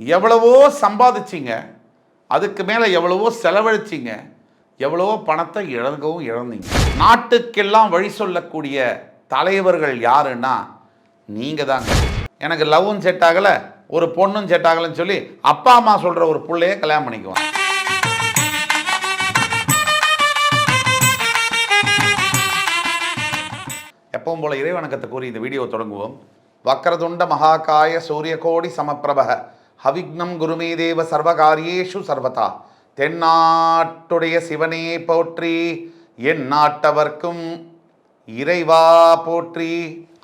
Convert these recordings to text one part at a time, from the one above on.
எவ்வளவோ சம்பாதிச்சிங்க, அதுக்கு மேலே எவ்வளவோ செலவழிச்சிங்க, எவ்வளவோ பணத்தை இழந்தீங்க. நாட்டுக்கெல்லாம் வழி சொல்லக்கூடிய தலைவர்கள் யாருன்னா நீங்கள் தாங்க. எனக்கு லவ்வும் செட் ஆகலை, ஒரு பொண்ணும் செட் ஆகலைன்னு சொல்லி அப்பா அம்மா சொல்கிற ஒரு பிள்ளைய கல்யாணம் பண்ணிக்குவோம். எப்பவும் போல இறைவணக்கத்தை கூறி இந்த வீடியோ தொடங்குவோம். வக்ரதுண்ட மகாகாய சூரியகோடி சமப்பிரபக ஹவிக்னம் குருமே தேவ சர்வகாரியேஷு சர்வதா. தென்னாட்டுடைய சிவனே போற்றி, என் நாட்டவர்க்கும் இறைவா போற்றி.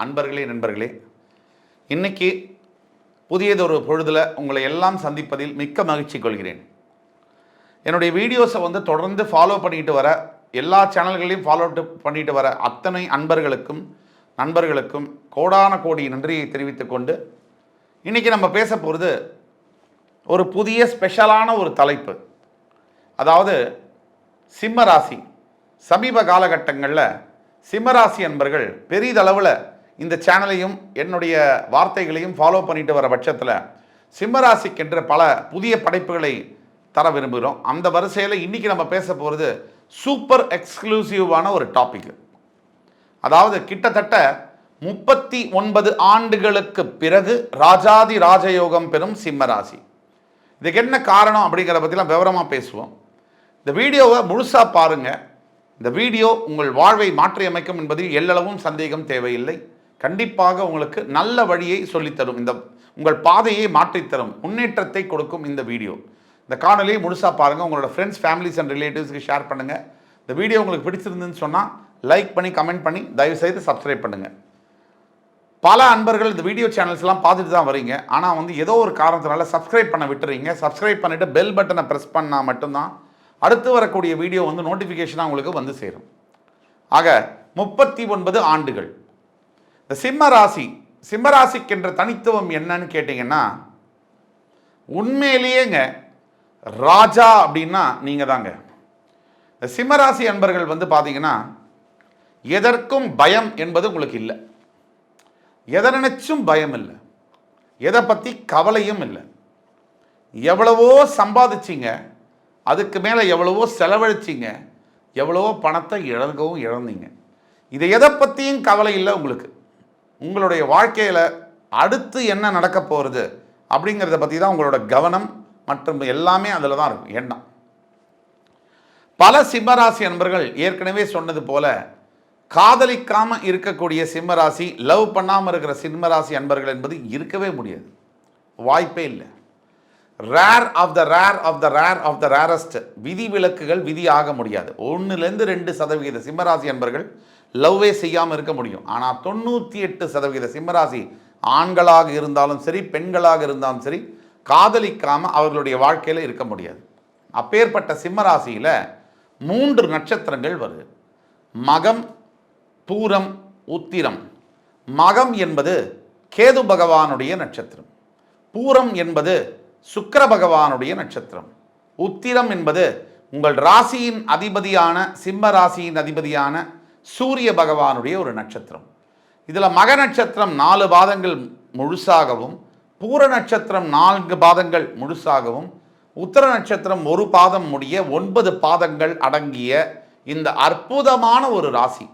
அன்பர்களே, நண்பர்களே, இன்னைக்கு புதியதொரு பொழுதில் உங்களை எல்லாம் சந்திப்பதில் மிக்க மகிழ்ச்சி கொள்கிறேன். என்னுடைய வீடியோஸை தொடர்ந்து ஃபாலோ பண்ணிட்டு வர, எல்லா சேனல்களையும் ஃபாலோ பண்ணிட்டு வர அத்தனை அன்பர்களுக்கும் நண்பர்களுக்கும் கோடான கோடி நன்றியை தெரிவித்துக் கொண்டு இன்றைக்கி நம்ம பேச போகிறது ஒரு புதிய ஸ்பெஷலான ஒரு தலைப்பு. அதாவது சிம்மராசி. சமீப காலகட்டங்களில் சிம்மராசி அன்பர்கள் பெரிதளவில் இந்த சேனலையும் என்னுடைய வார்த்தைகளையும் ஃபாலோ பண்ணிட்டு வர பட்சத்தில் சிம்மராசிக்கென்று பல புதிய படைப்புகளை தர விரும்புகிறோம். அந்த வரிசையில் இன்றைக்கி நம்ம பேச போகிறது சூப்பர் எக்ஸ்க்ளூசிவான ஒரு டாபிக். அதாவது கிட்டத்தட்ட 39 ஆண்டுகளுக்கு பிறகு ராஜாதி ராஜயோகம் பெறும் சிம்மராசி. இதுக்கு என்ன காரணம் அப்படிங்கிறத பற்றிலாம் விவரமாக பேசுவோம். இந்த வீடியோவை முழுசாக பாருங்கள். இந்த வீடியோ உங்கள் வாழ்வை மாற்றியமைக்கும் என்பதில் எல்லளவும் சந்தேகம் தேவையில்லை. கண்டிப்பாக உங்களுக்கு நல்ல வழியை சொல்லித்தரும், இந்த உங்கள் பாதையை மாற்றித்தரும், முன்னேற்றத்தை கொடுக்கும் இந்த வீடியோ. இந்த காணொலியை முழுசாக பாருங்கள். உங்களோட ஃப்ரெண்ட்ஸ், ஃபேமிலிஸ் அண்ட் ரிலேட்டிவ்ஸ்க்கு ஷேர் பண்ணுங்கள். இந்த வீடியோ உங்களுக்கு பிடிச்சிருந்துன்னு சொன்னால் லைக் பண்ணி கமெண்ட் பண்ணி தயவுசெய்து சப்ஸ்கிரைப் பண்ணுங்கள். பல அன்பர்கள் இந்த வீடியோ சேனல்ஸ்லாம் பார்த்துட்டு தான் வரீங்க, ஆனால் ஏதோ ஒரு காரணத்தினால சப்ஸ்கிரைப் பண்ண விட்டுறீங்க. சப்ஸ்கிரைப் பண்ணிவிட்டு பெல் பட்டனை ப்ரெஸ் பண்ணால் மட்டும்தான் அடுத்து வரக்கூடிய வீடியோ நோட்டிஃபிகேஷனாக உங்களுக்கு சேரும். ஆக 39 ஆண்டுகள். இந்த சிம்மராசிக்கென்ற தனித்துவம் என்னன்னு கேட்டிங்கன்னா, உண்மையிலேயேங்க ராஜா அப்படின்னா நீங்கள் தாங்க. இந்த சிம்மராசி அன்பர்கள் பார்த்தீங்கன்னா, எதற்கும் பயம் என்பது உங்களுக்கு இல்லை. எதை நினைச்சும் பயம் இல்லை, எதை பற்றி கவலையும் இல்லை. எவ்வளவோ சம்பாதிச்சிங்க, அதுக்கு மேலே எவ்வளவோ செலவழிச்சிங்க, எவ்வளவோ பணத்தை இழந்தீங்க. இதை எதை பற்றியும் கவலை இல்லை உங்களுக்கு. உங்களுடைய வாழ்க்கையில் அடுத்து என்ன நடக்க போகிறது அப்படிங்கிறத பற்றி தான் உங்களோட கவனம் மற்றும் எல்லாமே அதில் தான் இருக்கும், எண்ணம். பல சிம்மராசி அன்பர்கள் ஏற்கனவே சொன்னது போல காதலிக்காமல் இருக்கக்கூடிய சிம்மராசி, லவ் பண்ணாமல் இருக்கிற சிம்மராசி அன்பர்கள் என்பது இருக்கவே முடியாது, வாய்ப்பே இல்லை. Rare of the rare of the rare of the rarest. விதி விலக்குகள் விதி ஆக முடியாது. 1-2% சிம்மராசி அன்பர்கள் லவ்வே செய்யாமல் இருக்க முடியும். ஆனால் 98% சிம்மராசி ஆண்களாக இருந்தாலும் சரி, பெண்களாக இருந்தாலும் சரி, காதலிக்காமல் அவர்களுடைய வாழ்க்கையில் இருக்க முடியாது. அப்பேற்பட்ட சிம்மராசியில் 3 நட்சத்திரங்கள் வருது. மகம், பூரம், உத்திரம். மகம் என்பது கேது பகவானுடைய நட்சத்திரம். பூரம் என்பது சுக்கிர பகவானுடைய நட்சத்திரம். உத்திரம் என்பது உங்கள் ராசியின் அதிபதியான சிம்ம ராசியின் அதிபதியான சூரிய பகவானுடைய ஒரு நட்சத்திரம். இதில் மக நட்சத்திரம் 4 பாதங்கள் முழுசாகவும், பூர நட்சத்திரம் 4 பாதங்கள் முழுசாகவும், உத்திர நட்சத்திரம் 1 பாதம் முடிய 9 பாதங்கள் அடங்கிய இந்த அற்புதமான ஒரு ராசி.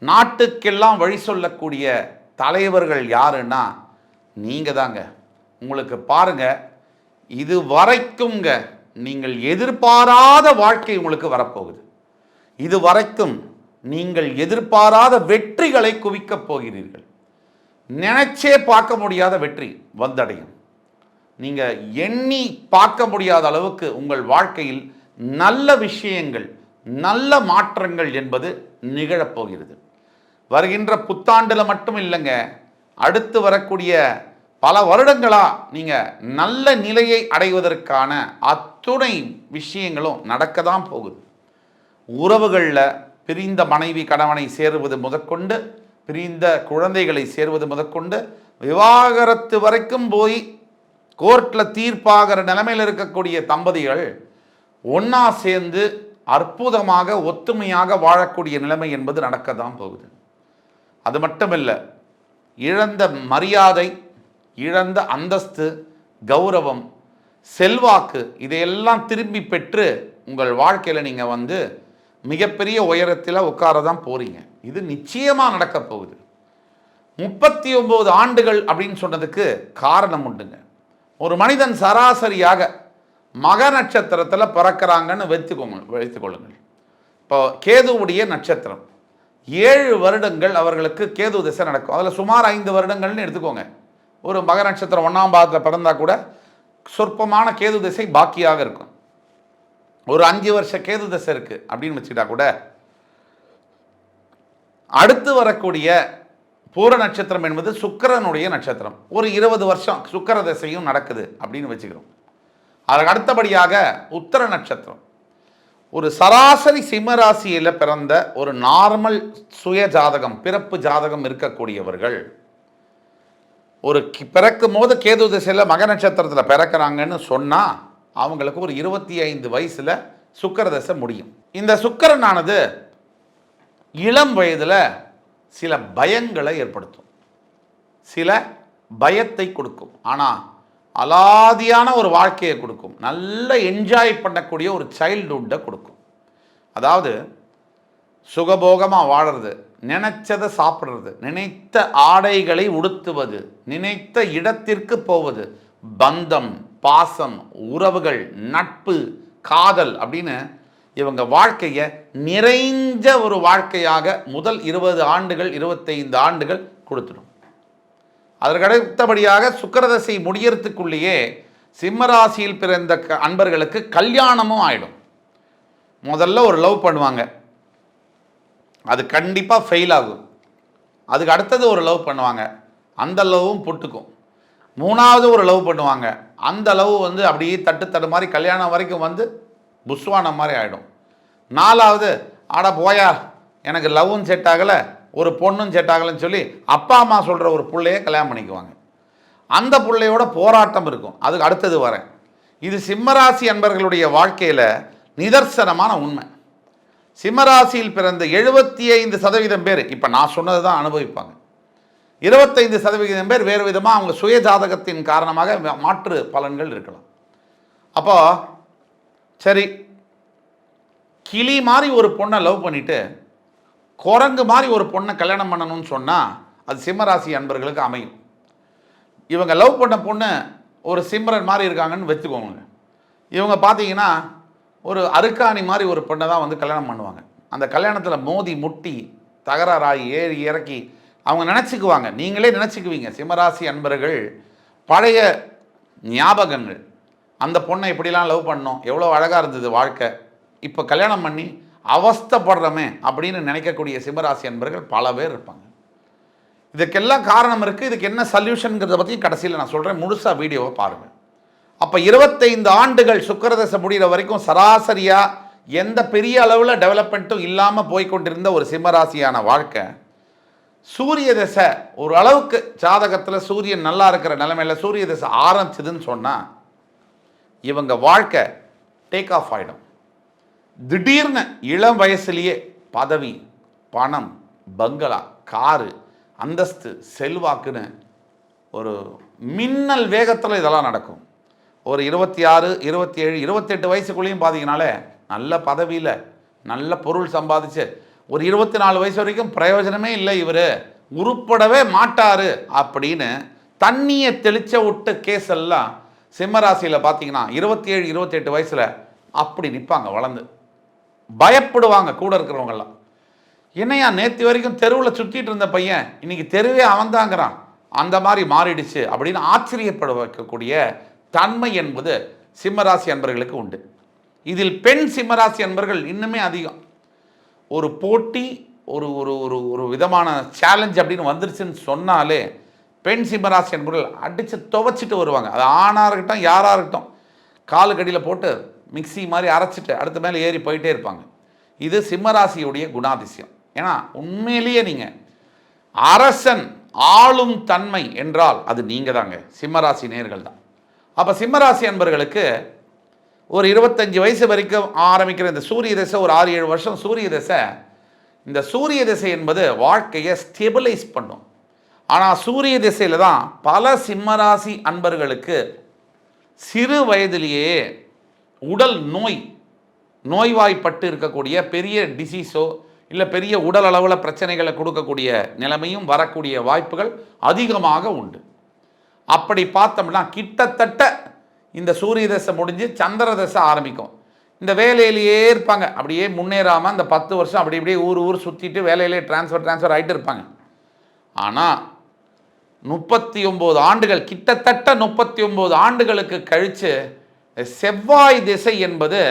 நாட்டுக்கெல்லாம் வழி சொல்லக்கூடிய தலைவர்கள் யாருன்னா நீங்கள் தாங்க. உங்களுக்கு பாருங்க, இது வரைக்கும்ங்க நீங்கள் எதிர்பாராத வாழ்க்கை உங்களுக்கு வரப்போகுது. இது வரைக்கும் நீங்கள் எதிர்பாராத வெற்றிகளை குவிக்கப் போகிறீர்கள். நினைச்சே பார்க்க முடியாத வெற்றி வந்தடையும். நீங்கள் எண்ணி பார்க்க முடியாத அளவுக்கு உங்கள் வாழ்க்கையில் நல்ல விஷயங்கள், நல்ல மாற்றங்கள் என்பது நிகழப்போகிறது. வருகின்ற புத்தாண்டில் மட்டும் இல்லைங்க, அடுத்து வரக்கூடிய பல வருடங்களாக நீங்கள் நல்ல நிலையை அடைவதற்கான அத்துணை விஷயங்களும் நடக்க தான் போகுது. உறவுகளில் பிரிந்த மனைவி கணவனை சேருவது முதற்கொண்டு, பிரிந்த குழந்தைகளை சேருவது முதற்கொண்டு, விவாகரத்து வரைக்கும் போய் கோர்ட்டில் தீர்ப்பாகிற நிலைமையில் இருக்கக்கூடிய தம்பதிகள் ஒன்றா சேர்ந்து அற்புதமாக ஒத்துமையாக வாழக்கூடிய நிலைமை என்பது நடக்க தான் போகுது. அது மட்டுமில்லை, இழந்த மரியாதை, இழந்த அந்தஸ்து, கௌரவம், செல்வாக்கு இதையெல்லாம் திரும்பி பெற்று உங்கள் வாழ்க்கையில் நீங்கள் வந்து மிகப்பெரிய உயரத்தில் உட்கார தான் போகிறீங்க. இது நிச்சயமாக நடக்க போகுது. 39 ஆண்டுகள் அப்படின்னு சொன்னதுக்கு காரணம் உண்டுங்க. ஒரு மனிதன் சராசரியாக மக நட்சத்திரத்தில் பிறக்கிறாங்கன்னு வைத்துக்கொள்ளுங்கள். இப்போ கேதுவுடைய நட்சத்திரம் 7 வருடங்கள் அவர்களுக்கு கேது திசை நடக்கும். அதில் சுமார் 5 வருடங்கள்னு எடுத்துக்கோங்க. ஒரு மக நட்சத்திரம் 1ஆம் பாதத்தில் பிறந்தா கூட சொற்பமான கேது திசை பாக்கியாக இருக்கும். ஒரு 5 வருஷ கேது திசை இருக்குது அப்படின்னு வச்சுக்கிட்டா கூட அடுத்து வரக்கூடிய பூர நட்சத்திரம் என்பது சுக்கிரனுடைய நட்சத்திரம். ஒரு 20 வருஷம் சுக்கிர திசையும் நடக்குது அப்படின்னு வச்சுக்கிறோம். அதற்கு அடுத்தபடியாக உத்தர நட்சத்திரம். ஒரு சராசரி சிம்மராசியில் பிறந்த ஒரு நார்மல் சுய ஜாதகம், பிறப்பு ஜாதகம் இருக்கக்கூடியவர்கள் ஒரு பிறக்கும் போது கேது திசையில் மக நட்சத்திரத்தில் பிறக்கிறாங்கன்னு சொன்னால் அவங்களுக்கு ஒரு 25 வயசில் சுக்கிர தசை முடியும். இந்த சுக்கிரனானது இளம் வயதில் சில பயங்களை ஏற்படுத்தும், சில பயத்தை கொடுக்கும். ஆனால் அலாதியான ஒரு வாழ்க்கையை கொடுக்கும். நல்ல என்ஜாய் பண்ணக்கூடிய ஒரு சைல்டுஹுட்டை கொடுக்கும். அதாவது சுகபோகமாக வாழறது, நினைச்சதை சாப்பிட்றது, நினைத்த ஆடைகளை உடுத்துவது, நினைத்த இடத்திற்கு போவது, பந்தம், பாசம், உறவுகள், நட்பு, காதல் அப்படின்னு இவங்க வாழ்க்கையை நிறைஞ்ச ஒரு வாழ்க்கையாக முதல் 20 ஆண்டுகள் 25 ஆண்டுகள் கொடுத்துடும். அதற்கு அடுத்தபடியாக சுக்கிரதசை முடியறதுக்குள்ளேயே சிம்மராசியில் பிறந்த அன்பர்களுக்கு கல்யாணமும் ஆயிடும். முதல்ல ஒரு லவ் பண்ணுவாங்க, அது கண்டிப்பாக ஃபெயில் ஆகும். அதுக்கு அடுத்தது ஒரு லவ் பண்ணுவாங்க, அந்த லவ்வும் புட்டுக்கும். 3வது ஒரு லவ் பண்ணுவாங்க, அந்த லவ் வந்து அப்படியே தட்டு மாதிரி கல்யாணம் வரைக்கும் வந்து புஸ்வானம் மாதிரி ஆகிடும். 4வது ஆட போயா எனக்கு லவ்வும் செட் ஆகலை, ஒரு பொண்ணும் செட் ஆகலைன்னு சொல்லி அப்பா அம்மா சொல்கிற ஒரு பிள்ளையே கல்யாணம் பண்ணிக்குவாங்க. அந்த பிள்ளையோட போராட்டம் இருக்கும். அதுக்கு அடுத்தது வரேன். இது சிம்மராசி அன்பர்களுடைய வாழ்க்கையில் நிதர்சனமான உண்மை. சிம்மராசியில் பிறந்த 75% பேர் இப்போ நான் சொன்னது தான் அனுபவிப்பாங்க. 25% பேர் வேறு விதமாக அவங்க சுய ஜாதகத்தின் காரணமாக மாற்று பலன்கள் இருக்கலாம். அப்போ சரி, கிளி மாதிரி ஒரு பொண்ணை லவ் பண்ணிவிட்டு குரங்கு மாதிரி ஒரு பொண்ணை கல்யாணம் பண்ணணும்னு சொன்னால் அது சிம்மராசி அன்பர்களுக்கு அமையும். இவங்க லவ் பண்ண பொண்ணு ஒரு சிம்ரன் மாதிரி இருக்காங்கன்னு வச்சுக்கோங்க. இவங்க பார்த்தீங்கன்னா ஒரு அருக்காணி மாதிரி ஒரு பெண்ணை தான் வந்து கல்யாணம் பண்ணுவாங்க. அந்த கல்யாணத்தில் மோதி முட்டி தகராறாகி ஏறி இறக்கி அவங்க நினச்சிக்குவாங்க. நீங்களே நினச்சிக்குவீங்க. சிம்மராசி அன்பர்கள் பழைய ஞாபகங்கள், அந்த பொண்ணை எப்படிலாம் லவ் பண்ணோம், எவ்வளோ அழகாக இருந்தது வாழ்க்கை, இப்போ கல்யாணம் பண்ணி அவஸ்தைப்படுறமே அப்படின்னு நினைக்கக்கூடிய சிம்மராசி அன்பர்கள் பல பேர் இருப்பாங்க. இதுக்கெல்லாம் காரணம் இருக்குது. இதுக்கு என்ன சொல்யூஷனுங்கிறத பற்றி கடைசியில் நான் சொல்கிறேன். முழுசாக வீடியோவை பாருங்கள். அப்போ 25 ஆண்டுகள் சுக்கிரதசை முடிகிற வரைக்கும் சராசரியாக எந்த பெரிய அளவில் டெவலப்மெண்ட்டும் இல்லாமல் போய்கொண்டிருந்த ஒரு சிம்மராசியான வாழ்க்கை சூரிய தசை ஒரு அளவுக்கு ஜாதகத்தில் சூரியன் நல்லா இருக்கிற நிலைமையில் சூரிய தசை ஆரம்பிச்சதுன்னு சொன்னால் இவங்க வாழ்க்கை டேக் ஆஃப் ஆகிடும். திடீர்னு இளம் வயசுலேயே பதவி, பணம், பங்களா, காரு, அந்தஸ்து, செல்வாக்குன்னு ஒரு மின்னல் வேகத்தில் இதெல்லாம் நடக்கும். ஒரு 26, 27, 28 வயசுக்குள்ளேயும் பார்த்தீங்கனாலே நல்ல பதவியில் நல்ல பொருள் சம்பாதிச்சு ஒரு 24 வயசு வரைக்கும் பிரயோஜனமே இல்லை, இவர் உருப்படவே மாட்டார் அப்படின்னு தண்ணியை தெளிச்ச விட்டு கேஸ் எல்லாம் சிம்மராசியில் பார்த்தீங்கன்னா 27, 28 வயசில் அப்படி நிற்பாங்க. வளர்ந்து பயப்படுவாங்க கூட இருக்கிறவங்கெல்லாம். என்னையா நேற்று வரைக்கும் தெருவில் சுற்றிட்டு இருந்த பையன் இன்னைக்கு தெருவே அவன்தாங்கிறான், அந்த மாதிரி மாறிடுச்சு அப்படின்னு ஆச்சரியப்பட வைக்கக்கூடிய தன்மை என்பது சிம்மராசி அன்பர்களுக்கு உண்டு. இதில் பெண் சிம்மராசி அன்பர்கள் இன்னுமே அதிகம். ஒரு போட்டி, ஒரு ஒரு ஒரு ஒரு விதமான சேலஞ்ச் அப்படின்னு வந்துருச்சுன்னு சொன்னாலே பெண் சிம்மராசி அன்பர்கள் அடித்து துவைச்சிட்டு வருவாங்க. அது ஆணாக இருக்கட்டும் யாராக இருக்கட்டும், காலுக்கடியில் போட்டு மிக்சி மாதிரி அரைச்சிட்டு அடுத்த மேலே ஏறி போயிட்டே இருப்பாங்க. இது சிம்மராசியுடைய குணாதிசயம். ஏன்னா உண்மையிலேயே நீங்கள் அரசன் ஆளும் தன்மை என்றால் அது நீங்கள் தாங்க, சிம்மராசி நேர்கள் தான். அப்போ சிம்மராசி அன்பர்களுக்கு ஒரு 25 வயசு வரைக்கும் ஆரம்பிக்கிற இந்த சூரிய தசை ஒரு 6-7 வருஷம் சூரிய தசை, இந்த சூரிய தசை என்பது வாழ்க்கையை ஸ்டெபிலைஸ் பண்ணும். ஆனால் சூரிய திசையில் தான் பல சிம்மராசி அன்பர்களுக்கு சிறு வயதிலேயே உடல் நோய்வாய்ப்பட்டு இருக்கக்கூடிய பெரிய டிசீஸோ இல்லை பெரிய உடல் அளவில் பிரச்சனைகளை கொடுக்கக்கூடிய நிலைமையும் வரக்கூடிய வாய்ப்புகள் அதிகமாக உண்டு. அப்படி பார்த்தோம்னா கிட்டத்தட்ட இந்த சூரிய தசை முடிஞ்சு சந்திர தசை ஆரம்பிக்கும். இந்த வேலையிலேயே இருப்பாங்க, அப்படியே முன்னேறாமல் அந்த 10 வருஷம் அப்படி இப்படியே ஊர் சுற்றிட்டு வேலையிலே டிரான்ஸ்ஃபர் ஆகிட்டு இருப்பாங்க. ஆனால் 39 ஆண்டுகள், கிட்டத்தட்ட 39 ஆண்டுகளுக்கு கழித்து செவ்வாய் திசை என்பது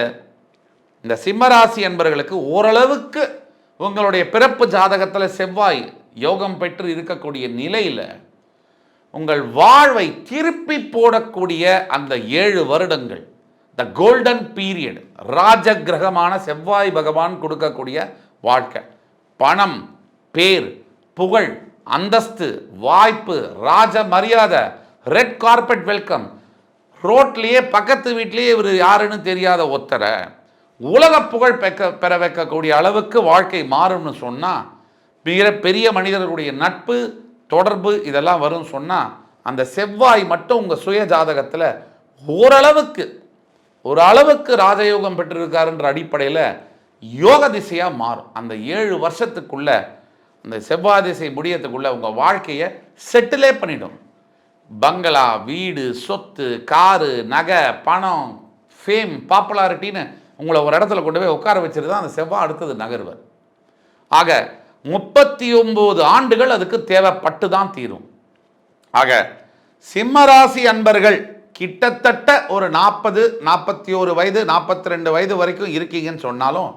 இந்த சிம்மராசி என்பவர்களுக்கு ஓரளவுக்கு உங்களுடைய பிறப்பு ஜாதகத்தில் செவ்வாய் யோகம் பெற்று இருக்கக்கூடிய நிலையில் உங்கள் வாழ்வை திருப்பி போடக்கூடிய அந்த 7 வருடங்கள், த கோல்டன் பீரியட், ராஜ கிரகமான செவ்வாய் பகவான் கொடுக்கக்கூடிய வாழ்க்கை, பணம், பேர், புகழ், அந்தஸ்து, வாய்ப்பு, ராஜ மரியாதை, ரெட் கார்பெட் வெல்கம், ரோட்லேயே பக்கத்து வீட்லேயே இவர் யாருன்னு தெரியாத ஒருத்தரை உலக புகழ் பெற வைக்கக்கூடிய அளவுக்கு வாழ்க்கை மாறும்னு சொன்னால், மிக பெரிய மனிதர்களுடைய நட்பு தொடர்பு இதெல்லாம் வரும்னு சொன்னால், அந்த செவ்வாய் மட்டும் உங்கள் சுய ஜாதகத்தில் ஓரளவுக்கு ராஜயோகம் பெற்றிருக்காருன்ற அடிப்படையில் யோக திசையாக மாறும். அந்த 7 வருஷத்துக்குள்ள அந்த செவ்வாய் திசை முடியத்துக்குள்ள உங்கள் வாழ்க்கையை செட்டிலே பண்ணிடும். பங்களா, வீடு, சொத்து, காரு, நகை, பணம், ஃபேம், பாப்புலாரிட்டின்னு உங்களை ஒரு இடத்துல கொண்டு போய் உட்கார வச்சுட்டு தான் அந்த செவ்வாய் அடுத்தது நகர்வர். ஆக 39 ஆண்டுகள் அதுக்கு தேவைப்பட்டு தான் தீரும். ஆக சிம்மராசி அன்பர்கள் கிட்டத்தட்ட ஒரு 40, 41 வயது, 42 வயது வரைக்கும் இருக்கீங்கன்னு சொன்னாலும்,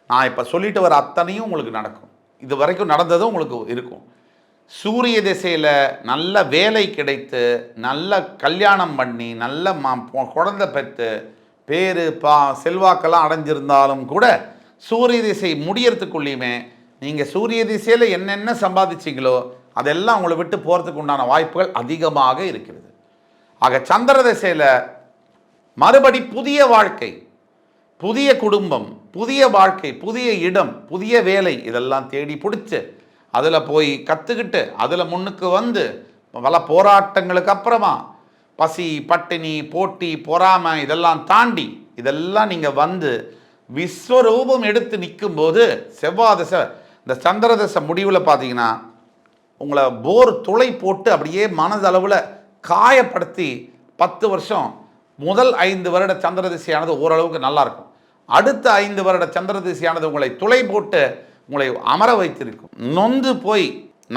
நான் இப்போ சொல்லிட்டு வர அத்தனையும் உங்களுக்கு நடக்கும். இது வரைக்கும் நடந்ததும் உங்களுக்கு இருக்கும். சூரிய திசையில் நல்ல வேலை கிடைத்து, நல்ல கல்யாணம் பண்ணி, நல்ல குழந்தை பெற்று, பேரு செல்வாக்கெல்லாம் அடைஞ்சிருந்தாலும் கூட சூரிய திசை முடியறதுக்குள்ளேயுமே நீங்கள் சூரிய திசையில் என்னென்ன சம்பாதிச்சிங்களோ அதெல்லாம் உங்களை விட்டு போகிறதுக்கு உண்டான வாய்ப்புகள் அதிகமாக இருக்கிறது. ஆக சந்திர திசையில் மறுபடி புதிய வாழ்க்கை, புதிய குடும்பம், புதிய வாழ்க்கை, புதிய இடம், புதிய வேலை இதெல்லாம் தேடி பிடிச்சி அதில் போய் கற்றுக்கிட்டு அதில் முன்னுக்கு வந்து பல போராட்டங்களுக்கு அப்புறமா பசி, பட்டினி, போட்டி, பொறாமை இதெல்லாம் தாண்டி இதெல்லாம் நீங்கள் வந்து விஸ்வரூபம் எடுத்து நிற்கும்போது செவ்வாய் தசை, இந்த சந்திர தசை முடிவில் பார்த்தீங்கன்னா உங்களை துளை போட்டு அப்படியே மனதளவில் காயப்படுத்தி 10 வருஷம், முதல் 5 வருட சந்திர திசையானது ஓரளவுக்கு நல்லாயிருக்கும். அடுத்த 5 வருட சந்திர திசையானது உங்களை துளை போட்டு உங்களை அமர வைத்திருக்கும். நொந்து போய்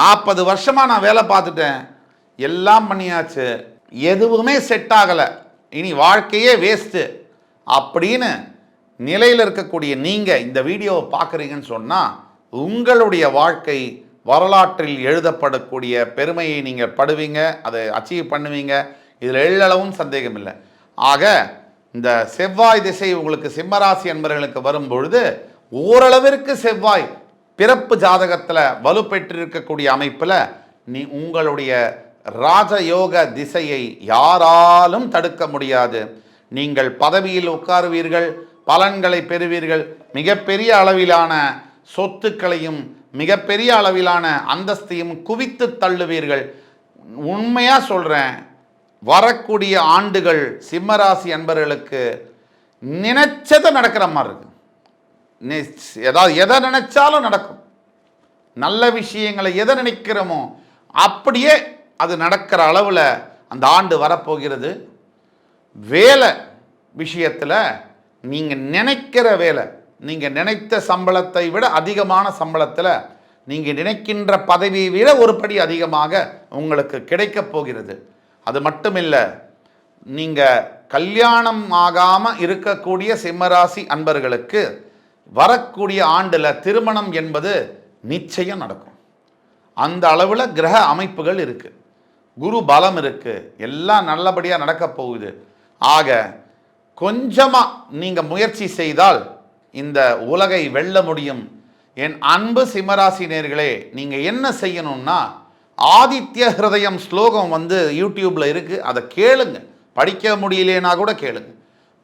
40 வருஷமாக நான் வேலை பார்த்துட்டேன், எல்லாம் பண்ணியாச்சு, எதுவுமே செட் ஆகலை, இனி வாழ்க்கையே வேஸ்ட்டு அப்படின்னு நிலையில் இருக்கக்கூடிய நீங்கள் இந்த வீடியோவை பார்க்குறீங்கன்னு சொன்னால் உங்களுடைய வாழ்க்கை வரலாற்றில் எழுதப்படக்கூடிய பெருமையை நீங்கள் படுவீங்க, அதை அச்சீவ் பண்ணுவீங்க. இதில் எள்ளளவும் சந்தேகம் இல்லை. ஆக இந்த செவ்வாய் திசை உங்களுக்கு சிம்மராசி என்பவர்களுக்கு வரும்பொழுது ஓரளவிற்கு செவ்வாய் பிறப்பு ஜாதகத்தில் வலுப்பெற்றிருக்கக்கூடிய அமைப்பில் உங்களுடைய ராஜயோக திசையை யாராலும் தடுக்க முடியாது. நீங்கள் பதவியில் உட்காருவீர்கள், பலன்களை பெறுவீர்கள், மிகப்பெரிய அளவிலான சொத்துக்களையும் மிகப்பெரிய அளவிலான அந்தஸ்தையும் குவித்து தள்ளுவீர்கள். உண்மையாக சொல்கிறேன், வரக்கூடிய ஆண்டுகள் சிம்மராசி அன்பர்களுக்கு நினைச்சதை நடக்கிற மாதிரி இருக்கு. எதை நினைச்சாலும் நடக்கும். நல்ல விஷயங்களை எதை நினைக்கிறோமோ அப்படியே அது நடக்கிற அளவில் அந்த ஆண்டு வரப்போகிறது. வேலை விஷயத்தில் நீங்கள் நினைக்கிற வேலை, நீங்கள் நினைத்த சம்பளத்தை விட அதிகமான சம்பளத்தில், நீங்கள் நினைக்கின்ற பதவியை விட ஒரு படி அதிகமாக உங்களுக்கு கிடைக்கப் போகிறது. அது மட்டும் இல்லை, நீங்கள் கல்யாணம் ஆகாமல் இருக்கக்கூடிய சிம்மராசி அன்பர்களுக்கு வரக்கூடிய ஆண்டில் திருமணம் என்பது நிச்சயம் நடக்கும். அந்த அளவில் கிரக அமைப்புகள் இருக்குது, குரு பலம் இருக்குது, எல்லாம் நல்லபடியாக நடக்கப் போகுது. ஆக கொஞ்சமாக நீங்கள் முயற்சி செய்தால் இந்த உலகை வெல்ல முடியும். என் அன்பு சிம்மராசி நேயர்களே, நீங்கள் என்ன செய்யணும்னா, ஆதித்ய ஹிருதயம் ஸ்லோகம் யூடியூப்பில் இருக்குது, அதை கேளுங்க. படிக்க முடியலேனா கூட கேளுங்க.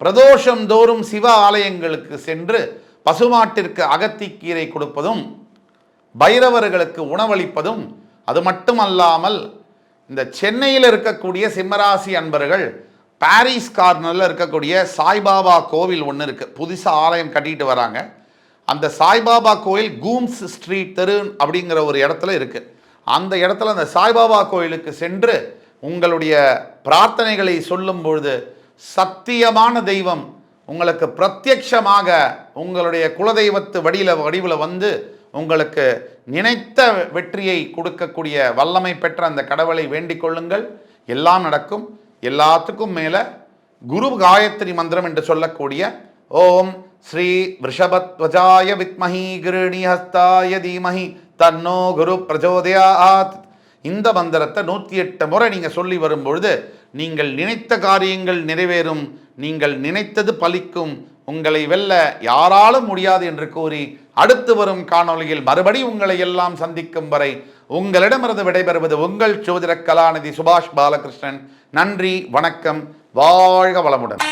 பிரதோஷம் தோறும் சிவ ஆலயங்களுக்கு சென்று பசுமாட்டிற்கு அகத்திக்கீரை கொடுப்பதும், பைரவர்களுக்கு உணவளிப்பதும், அது மட்டுமல்லாமல் இந்த சென்னையில் இருக்கக்கூடிய சிம்மராசி அன்பர்கள் பாரிஸ் கார்னரில் இருக்கக்கூடிய சாய்பாபா கோவில் ஒன்று இருக்குது. புதுசாக ஆலயம் கட்டிட்டு வராங்க. அந்த சாய்பாபா கோயில் கூம்ஸ் ஸ்ட்ரீட் தெரு அப்படிங்கிற ஒரு இடத்துல இருக்குது. அந்த இடத்துல அந்த சாய்பாபா கோயிலுக்கு சென்று உங்களுடைய பிரார்த்தனைகளை சொல்லும் பொழுது சத்தியமான தெய்வம் உங்களுக்கு பிரத்யட்சமாக உங்களுடைய குலதெய்வத்து வடிவில் வந்து உங்களுக்கு நினைத்த வெற்றியை கொடுக்கக்கூடிய வல்லமை பெற்ற அந்த கடவுளை வேண்டிக் கொள்ளுங்கள். எல்லாம் நடக்கும். எல்லாத்துக்கும் மேலே குரு காயத்ரி மந்திரம் என்று சொல்லக்கூடிய ஓம் ஸ்ரீ ரிஷபத்வஜாய வித்மஹி கிருணி ஹஸ்தாய தீமஹி தன்னோ குரு பிரச்சோதயாத், இந்த மந்திரத்தை 108 முறை நீங்கள் சொல்லி வரும்பொழுது நீங்கள் நினைத்த காரியங்கள் நிறைவேறும், நீங்கள் நினைத்தது பலிக்கும், உங்களை வெல்ல யாராலும் முடியாது என்று கூறி அடுத்து வரும் காணொளியில் மறுபடி உங்களை எல்லாம் சந்திக்கும் வரை உங்களிடமிருந்து விடைபெறுவது உங்கள் ஜோதிட கலாநிதி சுபாஷ் பாலகிருஷ்ணன். நன்றி, வணக்கம், வாழ்க வளமுடன்.